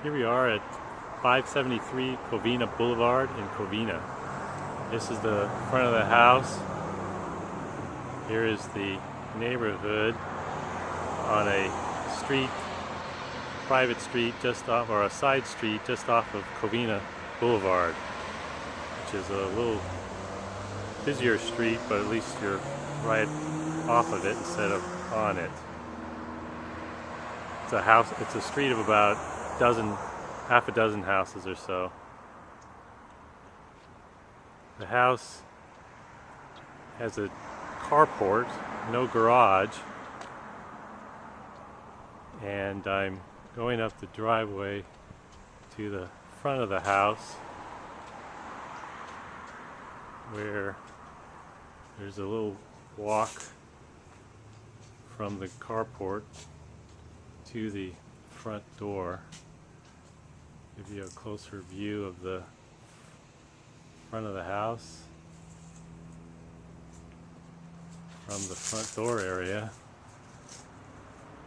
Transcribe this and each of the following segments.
Here we are at 573 Covina Boulevard in Covina. This is the front of the house. Here is the neighborhood on a street, private street just off, or a side street just off of Covina Boulevard, which is a little busier street, but at least you're right off of it instead of on it. It's a house. It's a street of about half a dozen houses or so. The house has a carport, no garage, and I'm going up the driveway to the front of the house where there's a little walk from the carport to the front door. Give you a closer view of the front of the house from the front door area,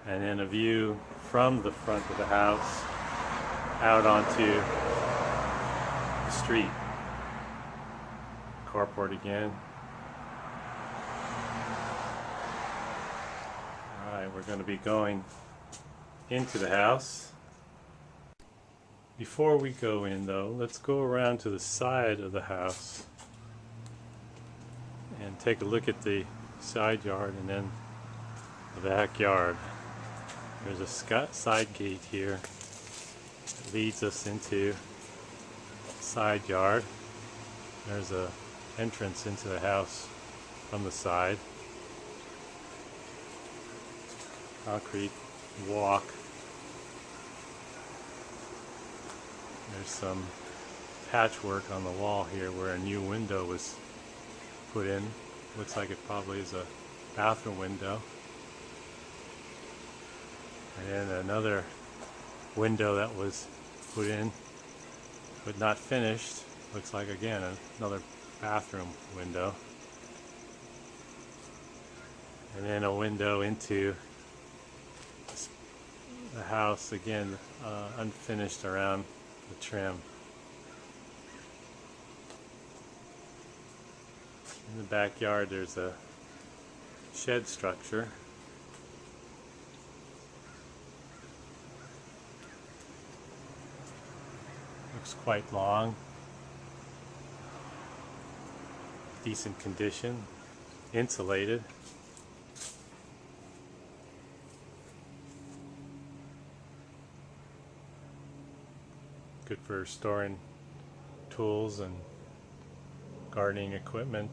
and then a view from the front of the house out onto the street. Carport again. Alright, we're going to be going into the house. Before we go in though, let's go around to the side of the house and take a look at the side yard and then the backyard. There's a side gate here that leads us into the side yard. There's a entrance into the house from the side. Concrete walk. There's some patchwork on the wall here where a new window was put in. Looks like it probably is a bathroom window. And then another window that was put in but not finished. Looks like again another bathroom window. And then a window into the house, again unfinished around the trim. In the backyard there's a shed structure. Looks quite long. Decent condition. Insulated. Good for storing tools and gardening equipment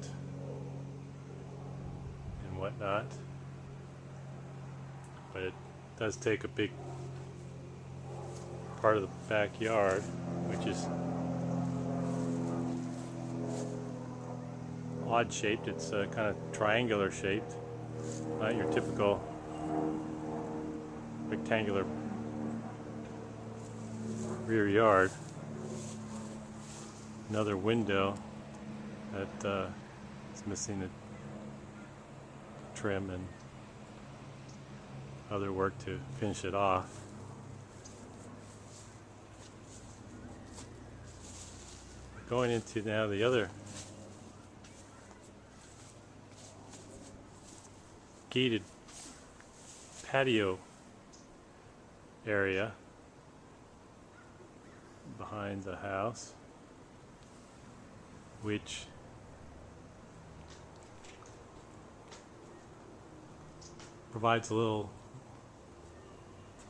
and whatnot, but it does take a big part of the backyard, which is odd shaped. It's kind of triangular shaped, not your typical rectangular rear yard. Another window that is missing the trim and other work to finish it off. Going into now the other gated patio area behind the house, which provides a little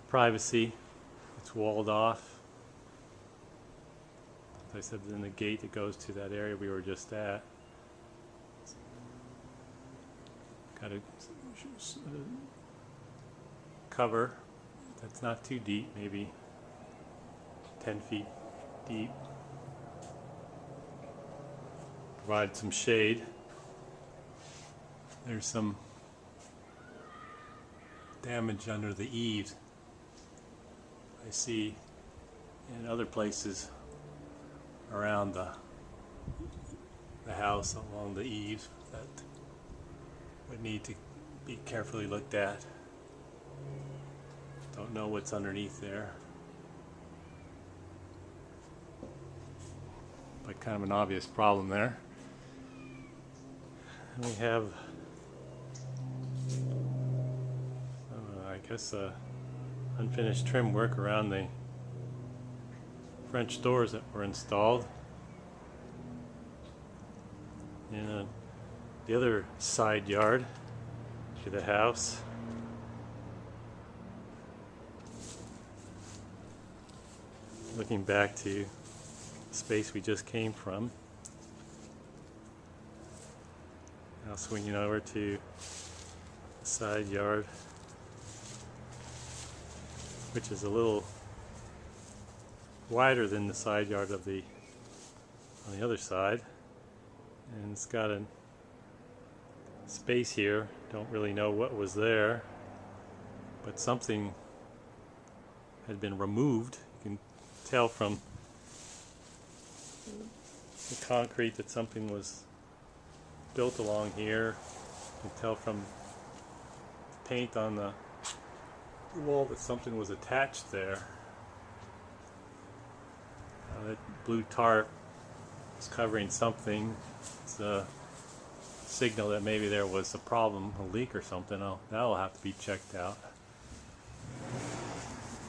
privacy. It's walled off. As I said, then the gate that goes to that area we were just at. Got a cover that's not too deep, maybe 10 feet deep. Provide some shade. There's some damage under the eaves I see in other places around the house along the eaves that would need to be carefully looked at. Don't know what's underneath there. but kind of an obvious problem there. And we have, I guess, unfinished trim work around the French doors that were installed. In the other side yard to the house, looking back to the space we just came from. Now swinging over to the side yard, which is a little wider than the side yard of the on the other side, and it's got a space here. Don't really know what was there, but something had been removed. You can tell from the concrete that something was built along here. You can tell from the paint on the wall that something was attached there. That blue tarp is covering something. It's a signal that maybe there was a problem, a leak or something. That'll have to be checked out.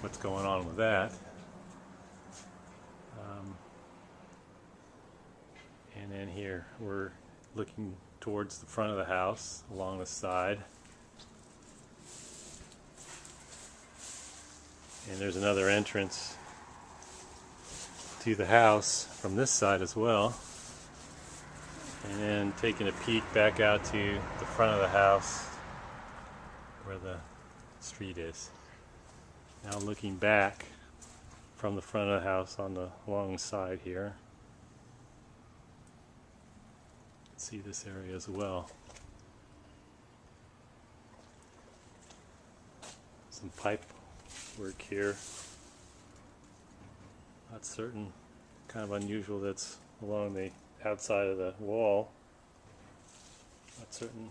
What's going on with that? And then here we're looking towards the front of the house along the side. And there's another entrance to the house from this side as well. And then taking a peek back out to the front of the house where the street is. Now looking back from the front of the house on the long side here. See this area as well. Some pipe work here. Not certain, kind of unusual that's along the outside of the wall. Not certain.